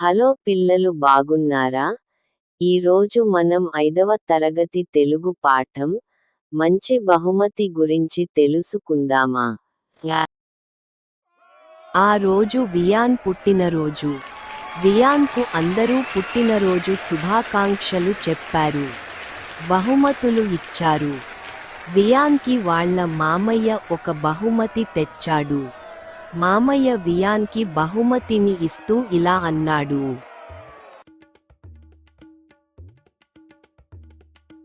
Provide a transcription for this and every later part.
Hello పిల్లలు బాగున్నారా? ఈరోజు మనం 5వ తరగతి తెలుగు పాఠం మంచి బహుమతి గురించి తెలుసుకుందామా? ఆ రోజు వియాన్ పుట్టినరోజు. వియాన్కు అందరూ పుట్టినరోజు శుభాకాంక్షలు చెప్పారు. బహుమతులు ఇచ్చారు. వియాన్కి వాళ్ళ మామయ్య ఒక బహుమతి తెచ్చాడు. మామయ్య వియాన్కి బహుమతిని ఇస్తూ ఇలా అన్నాడు.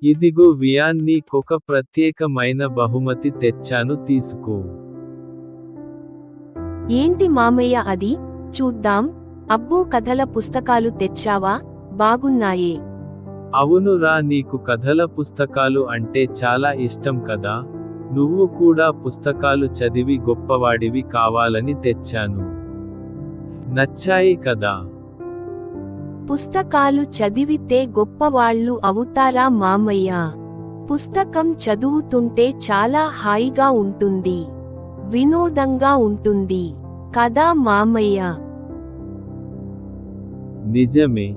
ఇదిగో వియాన్, నీకొక ప్రత్యేకమైన బహుమతి తెచ్చాను, తీసుకో. ఏంటి మామయ్య అది? చూద్దాం. అబ్బో, కథల పుస్తకాలు తెచ్చావా? బాగున్నాయే. అవునురా, నీకు కథల పుస్తకాలు అంటే చాలా ఇష్టం కదా. నువ్వు కూడా పుస్తకాలు చదివి గొప్పవాడివి కావాలని తెచ్చాను. నచ్చాయి కదా? పుస్తకాలు చదివితే గొప్పవాళ్ళు అవుతారా మామయ్య? పుస్తకం చదువుతుంటే చాలా హాయిగా ఉంటుంది, వినోదంగా ఉంటుంది కదా మామయ్య? నిజమే.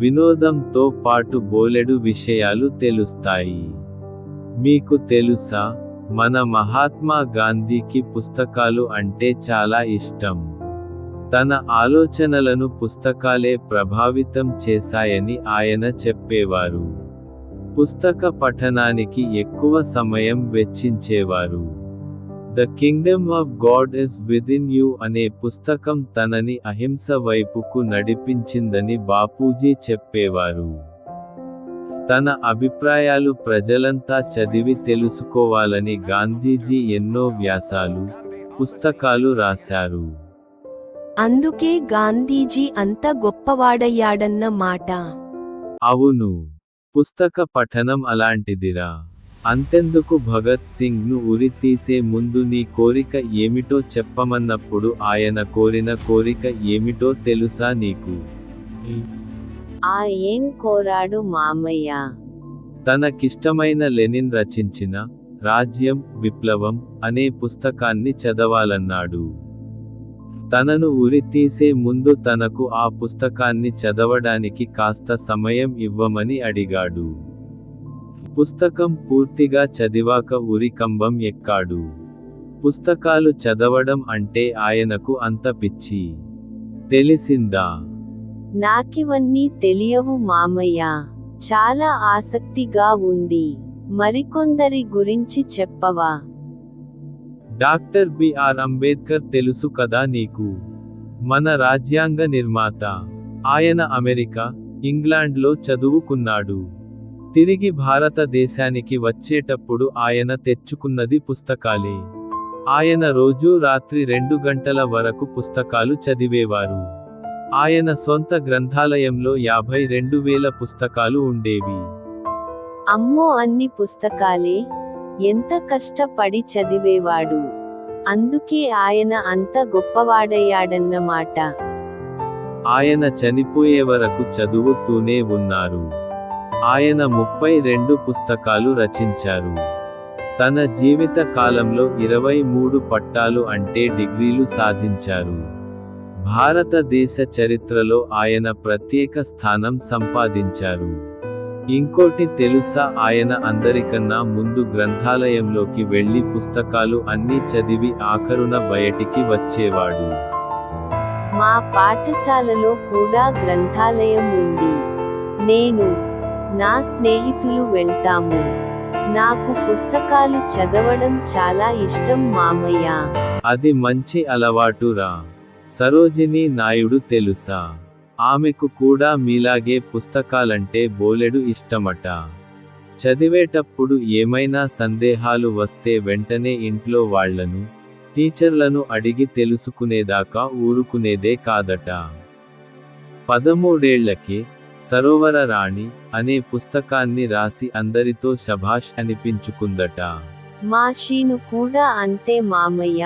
వినోదంతో పాటు బోలెడు విషయాలు తెలుస్తాయి. మీకు తెలుసా, మన మహాత్మా గాంధీకి పుస్తకాలు అంటే చాలా ఇష్టం. తన ఆలోచనలను పుస్తకాలే ప్రభావితం చేశాయని ఆయన చెప్పేవారు. పుస్తక పఠనానికి ఎక్కువ సమయం వెచ్చించేవారు. The kingdom of God is within you అనే పుస్తకం తనని అహింస వైపుకు నడిపించిందని బాపూజీ చెప్పేవారు. తన అభిప్రాయాలు ప్రజలంతా చదివి తెలుసుకోవాలని గాంధీజీ ఎన్నో వ్యాసాలు, పుస్తకాలు రాశారు. అందుకే గాంధీజీ అంత గొప్పవాడయ్యాడన్న మాట. అవును. పుస్తక పఠనం అలాంటిదిరా. అంతెందుకు, భగత్ సింగ్ ను ఉరి తీసే ముందు నీ కోరిక ఏమిటో చెప్పమన్నప్పుడు ఆయన కోరిన కోరిక ఏమిటో తెలుసా నీకు? ఏం కోరాడు మామయ్య? తనకిష్టమైన లెనిన్ రచించిన రాజ్యం, విప్లవం అనే పుస్తకాన్ని చదవాలన్నాడు. తనను ఉరి తీసే ముందు తనకు ఆ పుస్తకాన్ని చదవడానికి కాస్త సమయం ఇవ్వమని అడిగాడు. పుస్తకం పూర్తిగా చదివాక ఉరి కంబం ఎక్కాడు. పుస్తకాలు చదవడం అంటే ఆయనకు అంత పిచ్చి. తెలిసిందా? నాకివన్నీ తెలియవు మామయ్య. చాలా ఆసక్తిగా ఉంది. మరికొందరి గురించి చెప్పవా? డాక్టర్ బిఆర్ అంబేద్కర్ తెలుసు కదా నీకు? మన రాజ్యాంగ నిర్మాత. ఆయన అమెరికా, ఇంగ్లాండ్లో చదువుకున్నాడు. తిరిగి భారతదేశానికి వచ్చేటప్పుడు ఆయన తెచ్చుకున్నది పుస్తకాలే. ఆయన రోజూ రాత్రి 2 గంటల వరకు పుస్తకాలు చదివేవారు. ఆయన సొంత గ్రంథాలయంలో 52,000 పుస్తకాలు ఉండేవి. అమ్మో, అన్ని పుస్తకాలే! ఎంత కష్టపడి చదివేవాడు. అందుకే ఆయన అంత గొప్పవాడయ్యాడన్నమాట. ఆయన చనిపోయే వరకు చదువుతూనే ఉన్నారు. ఆయన 32 పుస్తకాలు రచించారు. తన జీవిత కాలంలో 23 పట్టాలు అంటే డిగ్రీలు సాధించారు. భారతదేశ చరిత్రలో ఆయన ప్రత్యేక స్థానం సంపాదించారు. ఇంకోటి తెలుసా, ఆయన అందరికన్నా ముందు గ్రంథాలయంలోకి వెళ్లి పుస్తకాలు అన్నీ చదివి ఆఖరున బయటికి వచ్చేవాడు. మా పాఠశాలలో కూడా గ్రంథాలయం ఉంది. నేను, నా స్నేహితులు వెళ్తాము. నాకు పుస్తకాలు చదవడం చాలా ఇష్టం మామయ్య. అది మంచి అలవాటురా. సరోజినీ నాయుడు తెలుసా? ఆమెకు కూడా మీలాగే పుస్తకాలంటే బోలెడు ఇష్టమట. చదివేటప్పుడు ఏమైనా సందేహాలు వస్తే వెంటనే ఇంట్లో వాళ్లను, టీచర్లను అడిగి తెలుసుకునేదాకా ఊరుకునేదే కాదట. 13 ఏళ్లకే సరోవర రాణి అనే పుస్తకాన్ని రాసి అందరితో శభాష్ అనిపించుకుందట. మా షీను కూడా అంతే మామయ్య.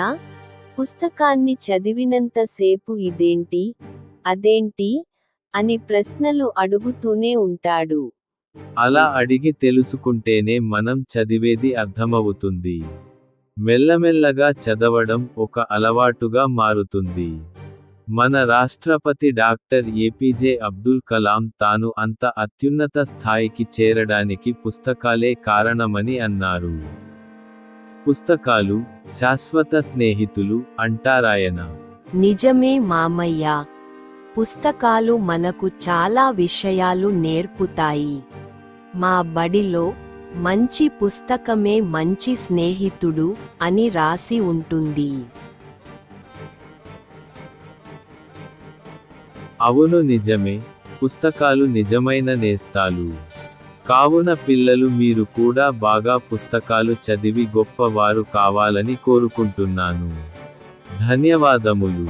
పుస్తకాన్ని చదివినంత సేపు ఇదేంటి, అదేంటి అని ప్రశ్నలు అడుగుతూనే ఉంటాడు. అలా అడిగి తెలుసుకుంటేనే మనం చదివేది అర్థమవుతుంది. మెల్లమెల్లగా చదవడం ఒక అలవాటుగా మారుతుంది. మన రాష్ట్రపతి డాక్టర్ ఏపీజే అబ్దుల్ కలాం తాను అంత అత్యున్నత స్థాయికి చేరడానికి పుస్తకాలే కారణమని అన్నారు. పుస్తకాలు శాశ్వత స్నేహితులు అంటారాయన. నిజమే మామయ్య. పుస్తకాలు మనకు చాలా విషయాలు నేర్పుతాయి. మా బడిలో మంచి పుస్తకమే మంచి స్నేహితుడు అని రాసి ఉంటుంది. అవును నిజమే, పుస్తకాలు నిజమైన నేస్తాలు. కావున పిల్లలు మీరు కూడా బాగా పుస్తకాలు చదివి గొప్పవారు కావాలని కోరుకుంటున్నాను. ధన్యవాదములు.